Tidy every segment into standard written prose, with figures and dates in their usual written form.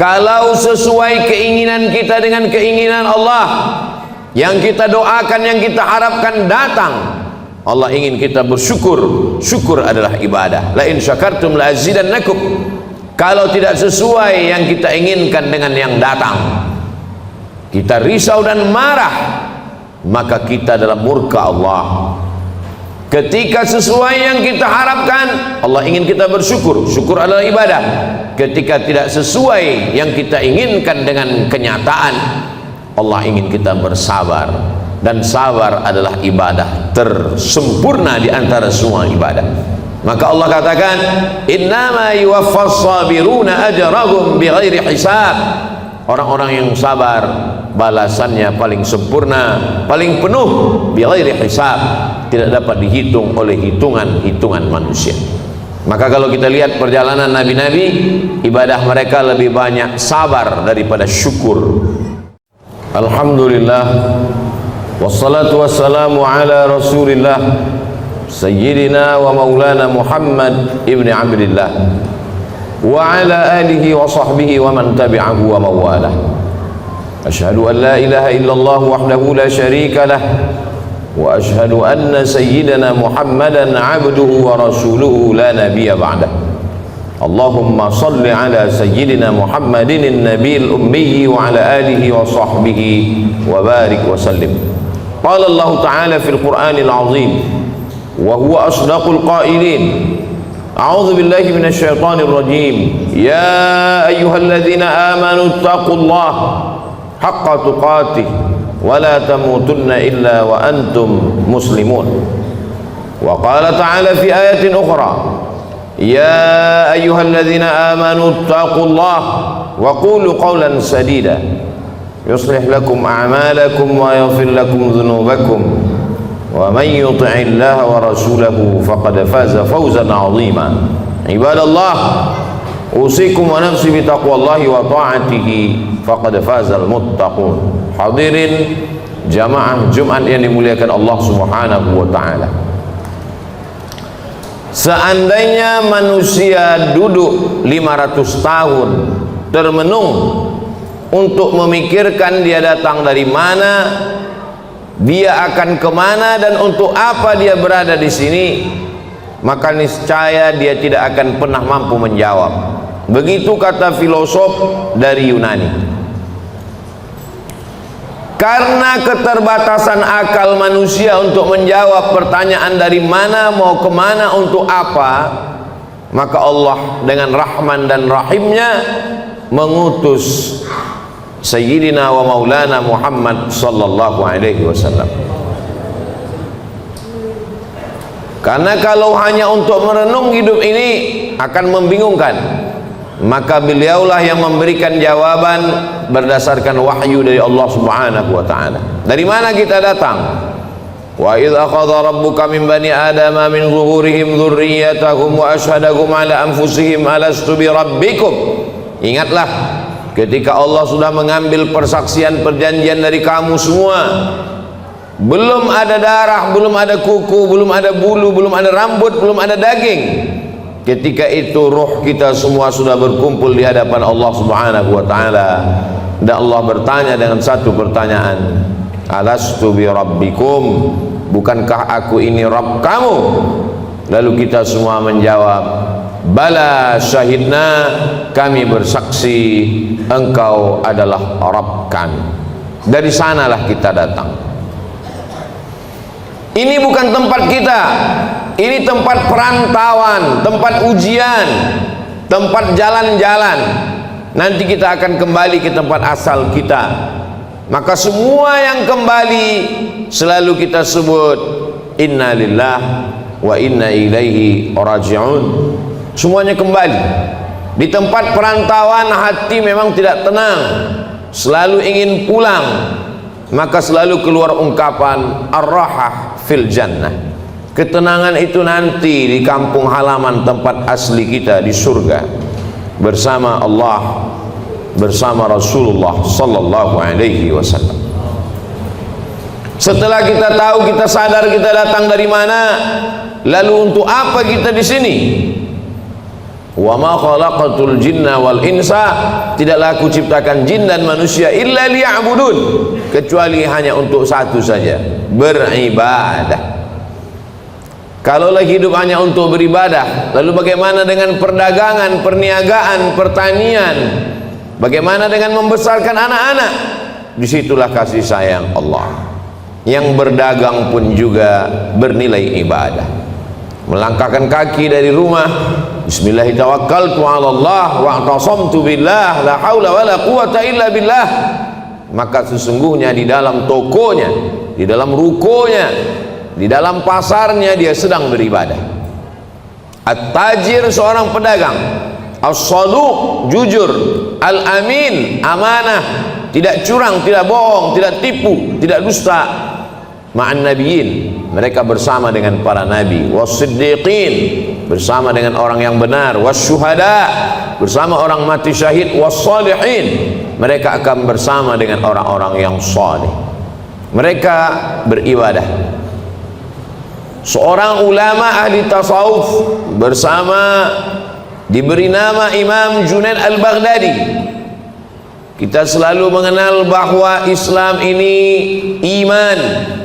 Kalau sesuai keinginan kita dengan keinginan Allah, yang kita doakan, yang kita harapkan datang, Allah ingin kita bersyukur. Syukur adalah ibadah. La in syakartum la azidannakum. Kalau tidak sesuai yang kita inginkan dengan yang datang, kita risau dan marah, maka kita dalam murka Allah. Ketika sesuai yang kita harapkan, Allah ingin kita bersyukur. Syukur adalah ibadah. Ketika tidak sesuai yang kita inginkan dengan kenyataan, Allah ingin kita bersabar. Dan sabar adalah ibadah tersempurna di antara semua ibadah. Maka Allah katakan, innama yuwaffas sabiruna ajrahum bighairi hisab. Orang-orang yang sabar balasannya paling sempurna, paling penuh, bighairi hisab, tidak dapat dihitung oleh hitungan manusia. Maka kalau kita lihat perjalanan nabi-nabi, ibadah mereka lebih banyak sabar daripada syukur. Alhamdulillah, wassalatu wassalamu ala Rasulillah Sayyidina wa maulana Muhammad ibn Abdillah wa ala alihi wa sahbihi wa man tabi'ahu wa mawalah. Ashhadu an la ilaha illallah wahdahu la syarika lah wa ashhadu anna sayyidana Muhammadan abduhu wa rasuluhu la nabiyya ba'dah. Allahumma salli ala sayyidina Muhammadin an-nabiyil ummi wa ala alihi wa sahbihi wa barik wa sallim. Qala Allah ta'ala fil Qur'anil 'azim wa huwa asdaqul qailin. أعوذ بالله من الشيطان الرجيم يا أيها الذين آمنوا اتقوا الله حق تقاته ولا تموتن إلا وأنتم مسلمون. وقال تعالى في آية أخرى يا أيها الذين آمنوا اتقوا الله وقولوا قولا سديدا يصلح لكم أعمالكم ويغفر لكم ذنوبكم ومن يطع الله ورسوله فقد فاز فوزا عظيما. عباد الله أوصيكم ونفسي بتقوى الله وطاعته فقد فاز المتقون. Hadirin jamaah Jumat yang dimuliakan Allah Subhanahu wa taala. Seandainya manusia duduk 500 tahun termenung untuk memikirkan dia datang dari mana, dia akan kemana, dan untuk apa dia berada di sini, maka niscaya dia tidak akan pernah mampu menjawab. Begitu kata filosof dari Yunani. Karena keterbatasan akal manusia untuk menjawab pertanyaan dari mana, mau kemana, untuk apa, maka Allah dengan Rahman dan Rahimnya mengutus Sayyidina wa maulana Muhammad sallallahu alaihi wasallam. Karena kalau hanya untuk merenung hidup ini akan membingungkan, maka beliaulah yang memberikan jawaban berdasarkan wahyu dari Allah Subhanahu wa taala. Dari mana kita datang? Wa idz akhadha rabbuka min bani adama min zuhurihim dzurriyyatahum wa asyhadahum ala anfusihim alastu bi rabbikum. Ingatlah ketika Allah sudah mengambil persaksian perjanjian dari kamu semua, belum ada darah, belum ada kuku, belum ada bulu, belum ada rambut, belum ada daging. Ketika itu ruh kita semua sudah berkumpul di hadapan Allah Subhanahu wa taala, dan Allah bertanya dengan satu pertanyaan, alastu bi rabbikum, bukankah aku ini Rabb kamu? Lalu kita semua menjawab, bala syahidna, kami bersaksi engkau adalah Rabb kami. Dari sanalah kita datang. Ini bukan tempat kita, ini tempat perantauan, tempat ujian, tempat jalan-jalan. Nanti kita akan kembali ke tempat asal kita. Maka semua yang kembali selalu kita sebut inna lillah wa inna ilaihi raji'un. Semuanya kembali. Di tempat perantauan hati memang tidak tenang, selalu ingin pulang, maka selalu keluar ungkapan ar-rahah fil jannah. Ketenangan itu nanti di kampung halaman tempat asli kita di surga, bersama Allah, bersama Rasulullah sallallahu alaihi wasallam. Setelah kita tahu, kita sadar kita datang dari mana, lalu untuk apa kita di sini? Wa ma khalaqatul jinna wal insa, tidaklah aku ciptakan jin dan manusia illa liya'budun, kecuali hanya untuk satu saja, beribadah. Kalaulah hidup hanya untuk beribadah, lalu bagaimana dengan perdagangan, perniagaan, pertanian? Bagaimana dengan membesarkan anak-anak? Disitulah kasih sayang Allah. Yang berdagang pun juga bernilai ibadah. Melangkahkan kaki dari rumah, bismillahirrahmanirrahim, tawakkaltu 'ala Allah wa i'tasamtu billah, la haula wala quwata illa billah. Maka sesungguhnya di dalam tokonya, di dalam rukonya, di dalam pasarnya dia sedang beribadah. At-tajir seorang pedagang, as-saduq jujur, al-amin amanah, tidak curang, tidak bohong, tidak tipu, tidak dusta. Ma'an nabiyyin, mereka bersama dengan para nabi, was-siddiqin, bersama dengan orang yang benar, was-syuhada, bersama orang mati syahid, was-salihin, mereka akan bersama dengan orang-orang yang saleh. Mereka beribadah. Seorang ulama ahli tasawuf bersama, diberi nama Imam Junaid al-Baghdadi. Kita selalu mengenal bahwa Islam ini iman,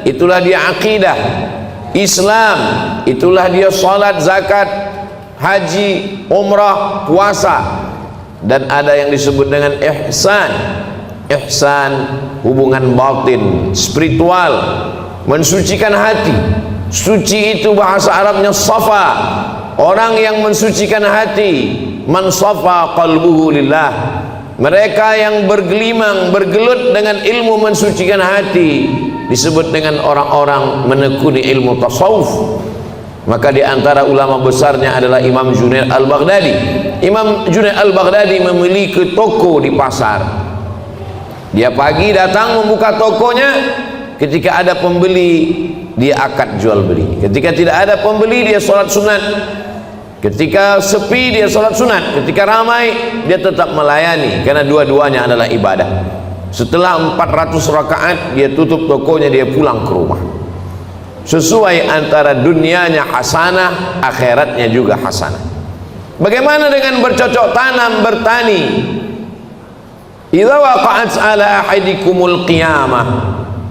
itulah dia akidah. Islam itulah dia salat, zakat, haji, umrah, puasa. Dan ada yang disebut dengan ihsan. Ihsan hubungan batin, spiritual, mensucikan hati. Suci itu bahasa Arabnya safa. Orang yang mensucikan hati, man safa qalbuhu lillah. Mereka yang bergelimang, bergelut dengan ilmu mensucikan hati disebut dengan orang-orang menekuni ilmu tasawuf. Maka di antara ulama besarnya adalah Imam Junaid al-Baghdadi. Imam Junaid al-Baghdadi memiliki toko di pasar. Dia pagi datang membuka tokonya, ketika ada pembeli dia akad jual beli, ketika tidak ada pembeli dia sholat sunat, ketika sepi dia sholat sunat, ketika ramai dia tetap melayani, karena dua-duanya adalah ibadah. Setelah 400 rakaat dia tutup tokonya, dia pulang ke rumah. Sesuai antara dunianya hasanah, akhiratnya juga hasanah. Bagaimana dengan bercocok tanam, bertani? Idza waqa'at ala ahadikumul qiyamah,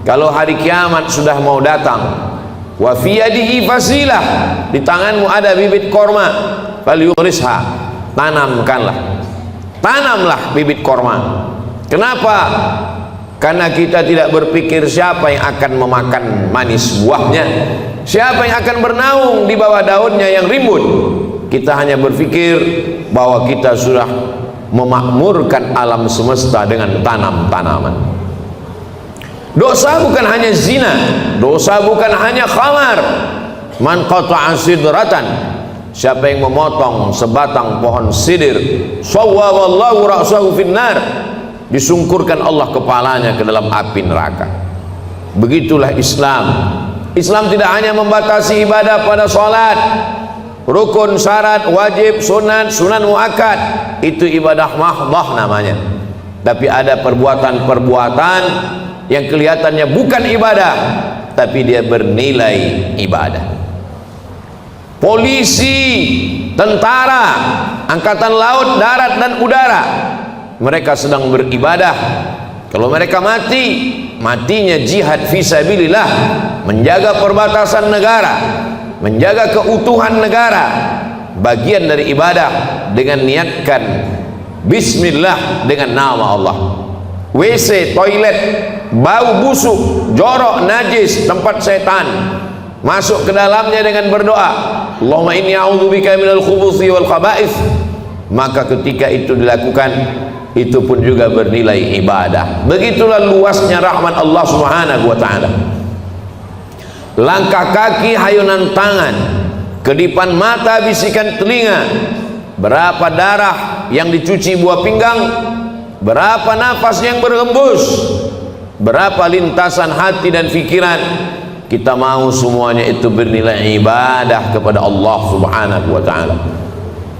kalau hari kiamat sudah mau datang, wa fi yadihi fasilah, di tanganmu ada bibit korma, falyurisha, tanamlah bibit korma. Kenapa? Karena kita tidak berpikir siapa yang akan memakan manis buahnya, siapa yang akan bernaung di bawah daunnya yang rimbun. Kita hanya berpikir bahwa kita sudah memakmurkan alam semesta dengan tanam-tanaman. Dosa bukan hanya zina, dosa bukan hanya khamar. Man qata'a sidratan, siapa yang memotong sebatang pohon sidir, sawwaballahu ra'sahu finnar, disungkurkan Allah kepalanya ke dalam api neraka. Begitulah Islam. Islam tidak hanya membatasi ibadah pada salat, rukun, syarat, wajib, sunat, sunan muakkad, itu ibadah mahdhah namanya. Tapi ada perbuatan-perbuatan yang kelihatannya bukan ibadah, tapi dia bernilai ibadah. Polisi, tentara, angkatan laut, darat dan udara, mereka sedang beribadah. Kalau mereka mati, matinya jihad fisabilillah, menjaga perbatasan negara, menjaga keutuhan negara, bagian dari ibadah dengan niatkan bismillah dengan nama Allah. WC, toilet, bau busuk, jorok, najis, tempat setan, masuk ke dalamnya dengan berdoa, Allahumma inni a'udzubika minal khubuthi wal khaba'ith. Maka ketika itu dilakukan, itu pun juga bernilai ibadah. Begitulah luasnya rahmat Allah Subhanahu wa ta'ala. Langkah kaki, hayunan tangan, kedipan mata, bisikan telinga, berapa darah yang dicuci buah pinggang, berapa nafas yang berhembus, berapa lintasan hati dan pikiran, kita mau semuanya itu bernilai ibadah kepada Allah Subhanahu wa ta'ala.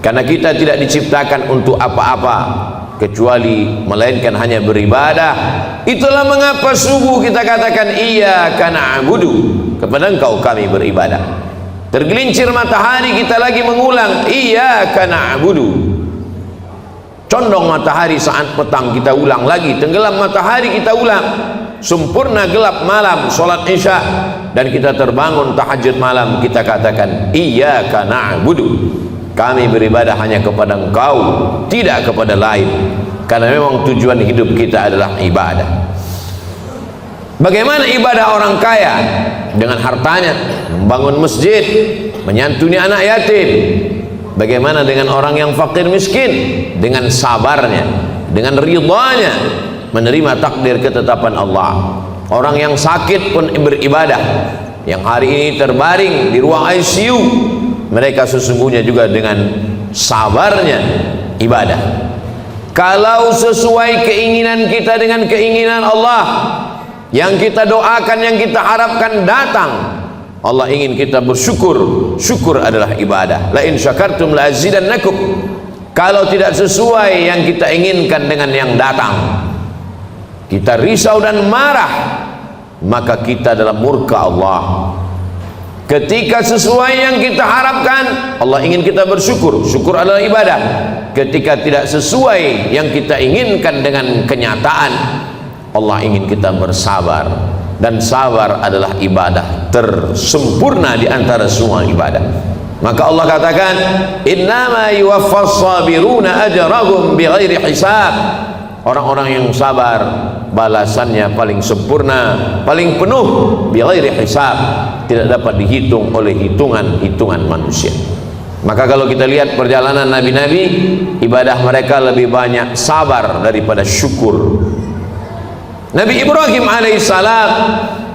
Karena kita tidak diciptakan untuk apa-apa kecuali melainkan hanya beribadah. Itulah mengapa subuh kita katakan iyyaka na'budu, kepada Engkau kami beribadah. tergelincir matahari kita lagi mengulang iyyaka na'budu. Condong matahari saat petang kita ulang lagi, tenggelam matahari kita ulang, sempurna gelap malam sholat isya, dan kita terbangun tahajud malam kita katakan iyyaka na'budu, kami beribadah hanya kepada Engkau, tidak kepada lain, karena memang tujuan hidup kita adalah ibadah. Bagaimana ibadah orang kaya? Dengan hartanya membangun masjid, menyantuni anak yatim. Bagaimana dengan orang yang fakir miskin? Dengan sabarnya, dengan ridhanya menerima takdir ketetapan Allah. Orang yang sakit pun beribadah, yang hari ini terbaring di ruang ICU, mereka sesungguhnya juga dengan sabarnya ibadah. Kalau sesuai keinginan kita dengan keinginan Allah, yang kita doakan, yang kita harapkan datang, Allah ingin kita bersyukur. Syukur adalah ibadah. La in syakartum la azidannakum. Kalau tidak sesuai yang kita inginkan dengan yang datang, kita risau dan marah, maka kita dalam murka Allah. Ketika sesuai yang kita harapkan, Allah ingin kita bersyukur. Syukur adalah ibadah. Ketika tidak sesuai yang kita inginkan dengan kenyataan, Allah ingin kita bersabar. Dan sabar adalah ibadah tersempurna di antara semua ibadah. Maka Allah katakan innama yuwaffas sabiruna ajrahum bighairi hisab. Orang-orang yang sabar balasannya paling sempurna, paling penuh, bighairi hisab, tidak dapat dihitung oleh hitungan manusia. Maka kalau kita lihat perjalanan nabi-nabi, ibadah mereka lebih banyak sabar daripada syukur. Nabi Ibrahim alaihissalam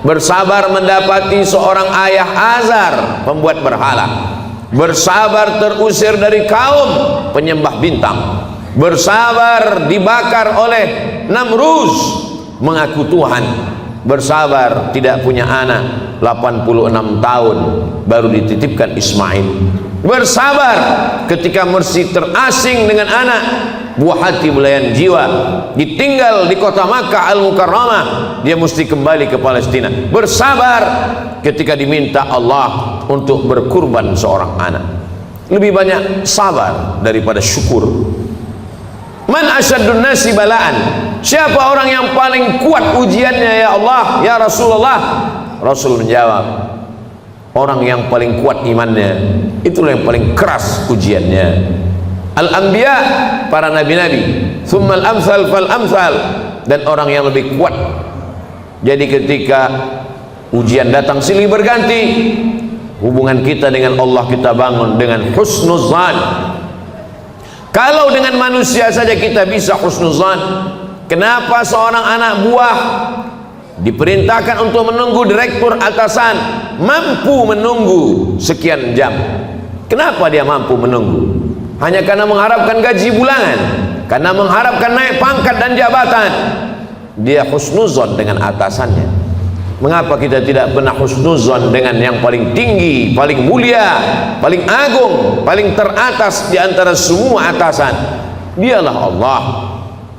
bersabar mendapati seorang ayah Azar, pembuat berhala. Bersabar terusir dari kaum penyembah bintang. Bersabar dibakar oleh Namruz, mengaku Tuhan. Bersabar tidak punya anak, 86 tahun baru dititipkan Ismail. Bersabar ketika mesti terasing dengan anak, buah hati belayan jiwa, ditinggal di kota Makkah Al-Mukarramah, dia mesti kembali ke Palestina. Bersabar ketika diminta Allah untuk berkurban seorang anak. Lebih banyak sabar daripada syukur. Man asyaddun nasi balaan, siapa orang yang paling kuat ujiannya ya Allah, ya Rasulullah? Rasul menjawab, orang yang paling kuat imannya, itulah yang paling keras ujiannya. Al-anbiya, para nabi-nabi, thumma al-amthal fal-amthal, dan orang yang lebih kuat. Jadi ketika ujian datang silih berganti, hubungan kita dengan Allah kita bangun dengan husnuzan. Kalau dengan manusia saja kita bisa husnuzan, kenapa seorang anak buah diperintahkan untuk menunggu direktur atasan mampu menunggu sekian jam? Kenapa dia mampu menunggu? Hanya karena mengharapkan gaji bulanan, karena mengharapkan naik pangkat dan jabatan. Dia husnuzon dengan atasannya. Mengapa kita tidak pernah husnuzon dengan yang paling tinggi, paling mulia, paling agung, paling teratas di antara semua atasan? Dialah Allah.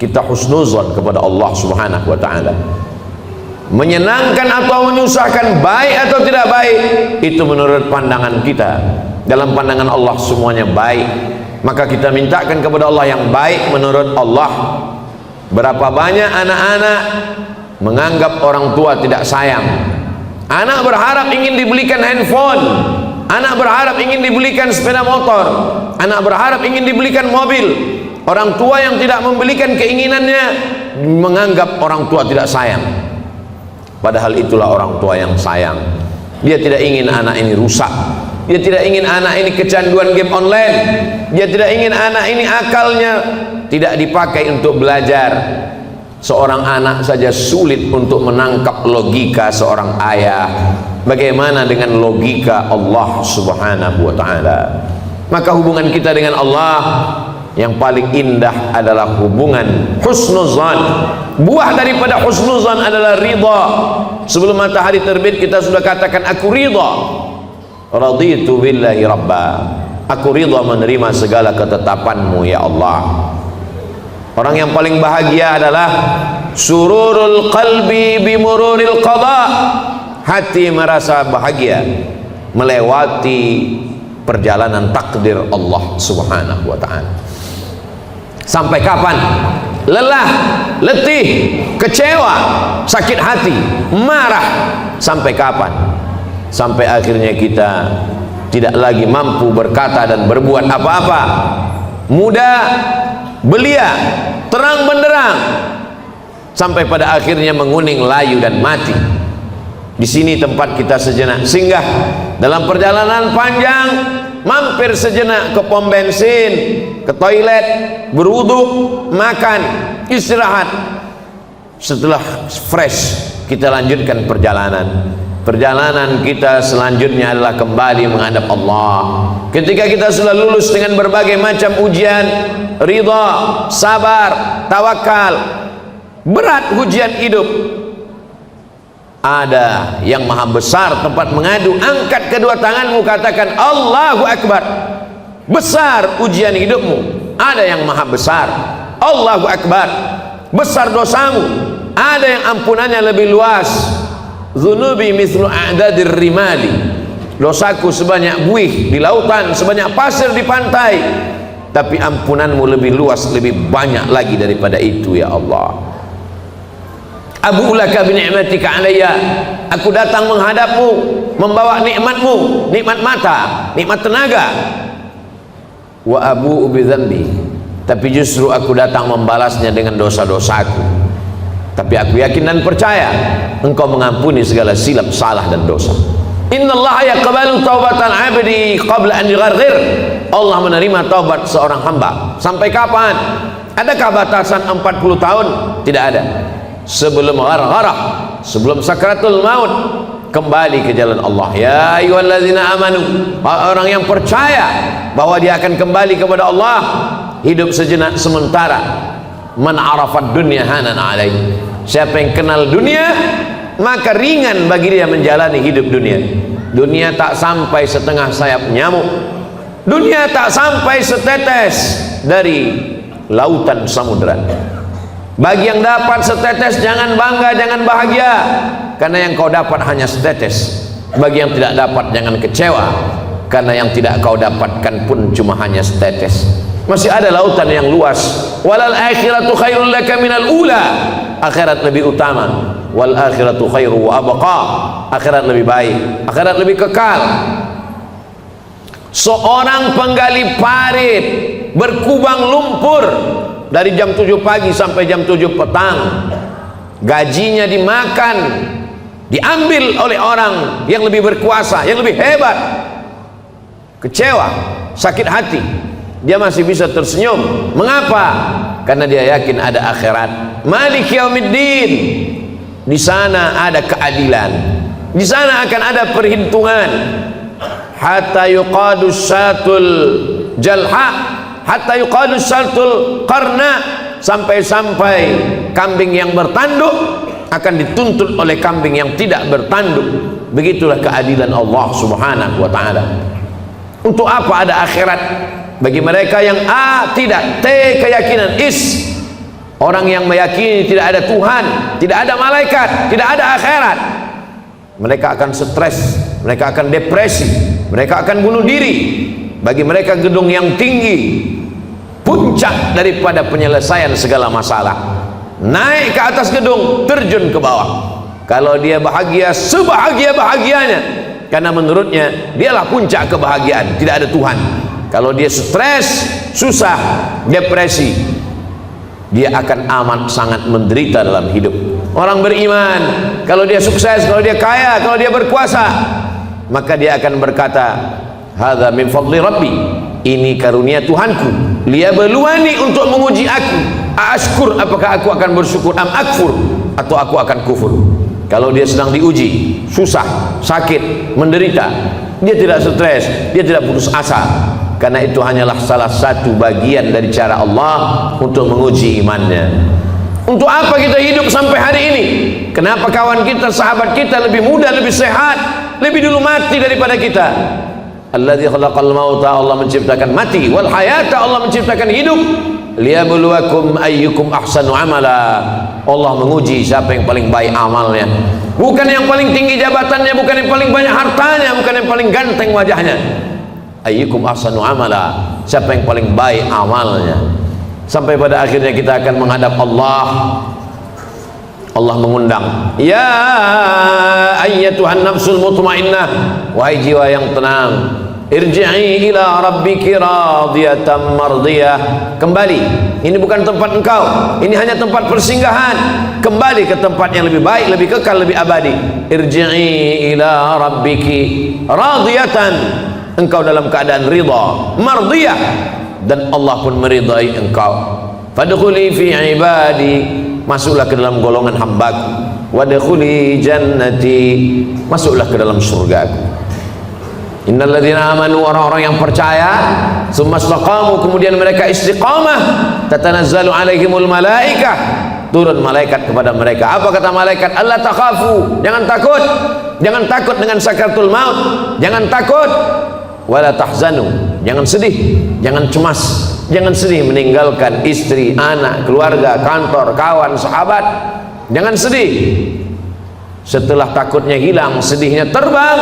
Kita husnuzon kepada Allah Subhanahu wa ta'ala. Menyenangkan atau menyusahkan, baik atau tidak baik, itu menurut pandangan kita. Dalam pandangan Allah semuanya baik. Maka kita mintakan kepada Allah yang baik menurut Allah. Berapa banyak anak-anak menganggap orang tua tidak sayang. Anak berharap ingin dibelikan handphone, anak berharap ingin dibelikan sepeda motor, anak berharap ingin dibelikan mobil. Orang tua yang tidak membelikan keinginannya menganggap orang tua tidak sayang. Padahal itulah orang tua yang sayang. Dia tidak ingin anak ini rusak. Dia tidak ingin anak ini kecanduan game online. Dia tidak ingin anak ini akalnya tidak dipakai untuk belajar. Seorang anak saja sulit untuk menangkap logika seorang ayah. Bagaimana dengan logika Allah Subhanahu wa ta'ala? Maka hubungan kita dengan Allah yang paling indah adalah hubungan husnuzan. Buah daripada husnuzan adalah ridha. Sebelum matahari terbit kita sudah katakan aku ridha. Raditu billahi rabba. Aku ridha menerima segala ketetapanmu ya Allah. Orang yang paling bahagia adalah sururul qalbi bimururil qada. Hati merasa bahagia melewati perjalanan takdir Allah Subhanahu wa ta'ala. Sampai kapan? Lelah, letih, kecewa, sakit hati, marah. Sampai kapan? Sampai akhirnya kita tidak lagi mampu berkata dan berbuat apa-apa. Muda, belia, terang benderang, sampai pada akhirnya menguning, layu dan mati. Di sini tempat kita sejenak singgah dalam perjalanan panjang, mampir sejenak ke pom bensin, ke toilet, berwudu, makan, istirahat. Setelah fresh, kita lanjutkan perjalanan. Perjalanan kita selanjutnya adalah kembali menghadap Allah. Ketika kita sudah lulus dengan berbagai macam ujian, ridha, sabar, tawakal, berat ujian hidup, ada yang maha besar tempat mengadu. Angkat kedua tanganmu, katakan Allahu Akbar. Besar ujian hidupmu, ada yang maha besar. Allahu Akbar. Besar dosamu, ada yang ampunannya lebih luas. Zunubi mithlu a'dadir rimali. Dosaku sebanyak buih di lautan, sebanyak pasir di pantai, tapi ampunanmu lebih luas, lebih banyak lagi daripada itu ya Allah. Abu laka bi ni'matika alayya. Aku datang menghadapmu, membawa nikmatmu, nikmat mata, nikmat tenaga. Wa abu bi dzambi. Tapi justru aku datang membalasnya dengan dosa-dosaku. Tapi aku yakin dan percaya Engkau mengampuni segala silap, salah dan dosa. Innallaha yaqbalu taubatan 'abdi qabla an yugharghir. Allah menerima taubat seorang hamba. Sampai kapan? Adakah batasan 40 tahun? Tidak ada. Sebelum ghargharah, sebelum sakratul maut, kembali ke jalan Allah. Ya ayyuhalladzina amanu, orang yang percaya bahwa dia akan kembali kepada Allah, hidup sejenak sementara. Man arafad dunya hanan alaih. Siapa yang kenal dunia, maka ringan bagi dia menjalani hidup dunia. Dunia tak sampai setengah sayap nyamuk. Dunia tak sampai setetes dari lautan samudra. Bagi yang dapat setetes, jangan bangga, jangan bahagia, karena yang kau dapat hanya setetes. Bagi yang tidak dapat, jangan kecewa, karena yang tidak kau dapatkan pun cuma hanya setetes. Masih ada lautan yang luas. Walal akhiratu khairul laka minal ula. Akhirat lebih utama. Wal akhiratu khairu wa abqa. Akhirat lebih baik, akhirat lebih kekal. Seorang penggali parit berkubang lumpur dari jam 7 pagi sampai jam 7 petang, gajinya dimakan, diambil oleh orang yang lebih berkuasa, yang lebih hebat. Kecewa, sakit hati, dia masih bisa tersenyum. Mengapa? Karena dia yakin ada akhirat. Malik yaumiddin. Di sana ada keadilan, di sana akan ada perhitungan. Hatta yuqadus syatul jalha, hatta yuqadus syatul qarna, sampai-sampai kambing yang bertanduk akan dituntut oleh kambing yang tidak bertanduk. Begitulah keadilan Allah Subhanahu wa ta'ala. Untuk apa ada akhirat? Bagi mereka yang A, tidak, T, keyakinan, is, orang yang meyakini tidak ada Tuhan, tidak ada malaikat, tidak ada akhirat, mereka akan stres, mereka akan depresi, mereka akan bunuh diri. Bagi mereka gedung yang tinggi puncak daripada penyelesaian segala masalah. Naik ke atas gedung, terjun ke bawah. Kalau dia bahagia, sebahagia-bahagianya, karena menurutnya dialah puncak kebahagiaan, tidak ada Tuhan. Kalau dia stres, susah, depresi, dia akan amat sangat menderita dalam hidup. Orang beriman, kalau dia sukses, kalau dia kaya, kalau dia berkuasa, maka dia akan berkata, hadza min fadli rabbi, ini karunia Tuhanku, liyabluwani, untuk menguji aku, ashkur, apakah aku akan bersyukur, am akfur, atau aku akan kufur. Kalau dia sedang diuji, susah, sakit, menderita, dia tidak stres, dia tidak putus asa, karena itu hanyalah salah satu bagian dari cara Allah untuk menguji imannya. Untuk apa kita hidup sampai hari ini? Kenapa kawan kita, sahabat kita lebih muda, lebih sehat, lebih dulu mati daripada kita? Alladzi khalaqal mauta, Allah menciptakan mati, wal hayata, Allah menciptakan hidup, liyabluwakum ayyukum ahsanu amala. Allah menguji siapa yang paling baik amalnya, bukan yang paling tinggi jabatannya, bukan yang paling banyak hartanya, bukan yang paling ganteng wajahnya. Ayyukum ahsanu amala, siapa yang paling baik amalnya. Sampai pada akhirnya kita akan menghadap Allah. Allah mengundang, ya ayyatuhan nafsul mutmainnah, wahai jiwa yang tenang, irji'i ila rabbiki radiyatan mardiyah. Kembali, ini bukan tempat engkau, ini hanya tempat persinggahan. Kembali ke tempat yang lebih baik, lebih kekal, lebih abadi. Irji'i ila rabbiki radiyatan, engkau dalam keadaan ridha, mardiyah, dan Allah pun meridai engkau. Fadkhuli fi ibadi, masuklah ke dalam golongan hambaku. Wadkhuli jannati, masuklah ke dalam surgaku. Innal ladzina amanu, orang-orang yang percaya, tsumma istaqamu, kemudian mereka istiqamah, tatanazzalu alaihimul malaikah, turun malaikat kepada mereka. Apa kata malaikat? Allah takhafu, jangan takut, jangan takut dengan sakaratul maut, jangan takut. Wala tahzanu, jangan sedih, jangan cemas, jangan sedih meninggalkan istri, anak, keluarga, kantor, kawan, sahabat. Jangan sedih. Setelah takutnya hilang, sedihnya terbang.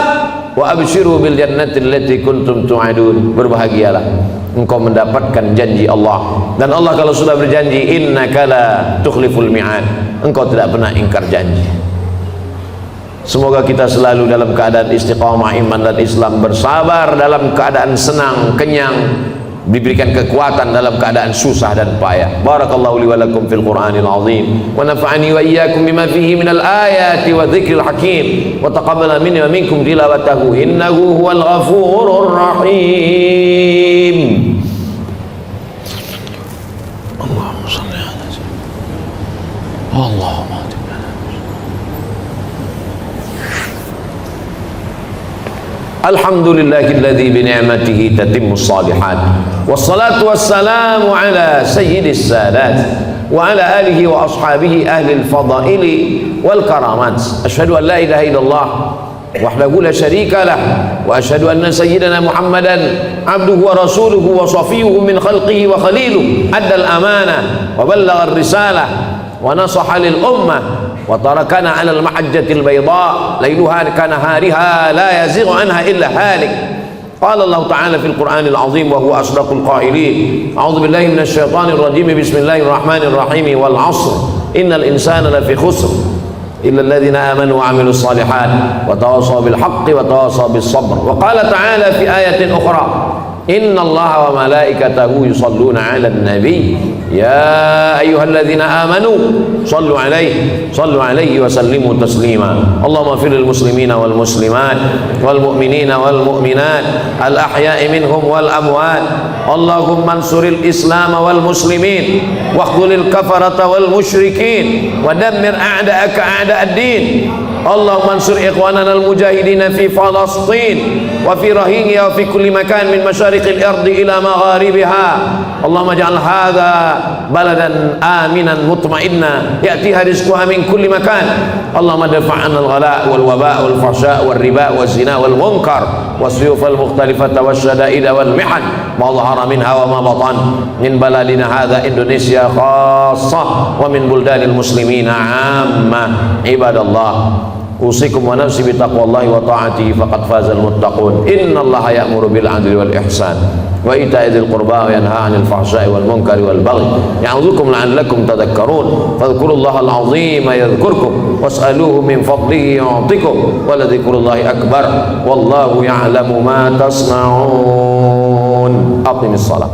Wa abshiru bil jannati allati kuntum tu'adun, berbahagialah, engkau mendapatkan janji Allah. Dan Allah kalau sudah berjanji, innaka la tukhliful mi'ad, engkau tidak pernah ingkar janji. Semoga kita selalu dalam keadaan istiqamah iman dan Islam, bersabar dalam keadaan senang, kenyang, diberikan kekuatan dalam keadaan susah dan payah. Barakallahu li wa lakum fil Qur'anil azim, wa nafa'ani wa iyyakum bima fihi minal ayati wa dzikril hakim, wa taqabbala minni wa minkum tilawatahu innahu huwal ghafurur rahim. Allahumma shalli ala sayyidina Allahumma alhamdulillahilladzi bi ni'matihi tatimmus shalihat, wassalatu wassalamu ala sayyidis sadat wa ala alihi wa ashabihi ahli al-fadaili wal karamat. Asyhadu an la ilaha illallah wahdahu la syarika lah, wa asyhadu anna sayyidana Muhammadan abduhu wa rasuluhu wa safiyuhu min khalqihi wa khaliluhu, addal amanah wa ballagha ar-risalah wa nasaha lil ummah wa tarakana 'ala al-mahajjatil bayda lailuha kanahariha la yazighu anha illa halik. Qala Allah Ta'ala fil Qur'anil azim wa huwa asdaqul qailin. A'udzu billahi minasy syaithanir rajim. Bismillahirrahmanirrahim. Wal 'ashr innal insana lafi khusr illa alladhina amanu wa 'amilus shalihat wa tawassaw bil haqqi wa tawassaw bis sabr. Wa qala ta'ala fi ayatin ukhra, inna Allaha wa malaikatahu yusalluna 'alan nabiy ya ayyuhalladzina amanu sallu 'alaihi wa sallimu taslima. Allahumma fir lil muslimina wal muslimat wal mu'minina wal mu'minat al ahya'i minhum wal amwat. Allahumma ansuril islam wal muslimin wa khudhil kafarata wal musyrikin wa dammir a'da'aka a'da'ad din. Allahumma ansur ikhwanana al mujahidin fi Falastin wa fi Rohingya wa fi kulli makan min masyariqil ardi ila magharibiha. Allahumma ja'al hadha baladan aminan mutma'inna ya'tiha rizquha min kulli makan. Allahumma dafa'an al-ghala' wal waba' wal fahsya' wal riba wal zina wal munkar was-suyuf al mukhtalifata wasyada'id wal mihan ma dhahara minha wa ma batan min baladina hadha Indonesia khassah wa min buldanil muslimina 'amma. Ibadallah, usikum wa nafsi bi taqwallahi wa ta'atihi faqad fazal muttaqun. Innallaha ya'muru bil 'adli wal ihsan wa ita'i dzil qurba wa yanha 'anil fahsya'i wal munkari wal baghi ya'udzukum la'allakum tadhakkarun. Fadhkurullahal 'azima yadhkurkum was'aluhu min fadlihi yu'tikum wa ladhikrullahi akbar wallahu ya'lamu ma tasna'un. Aqimis shalah.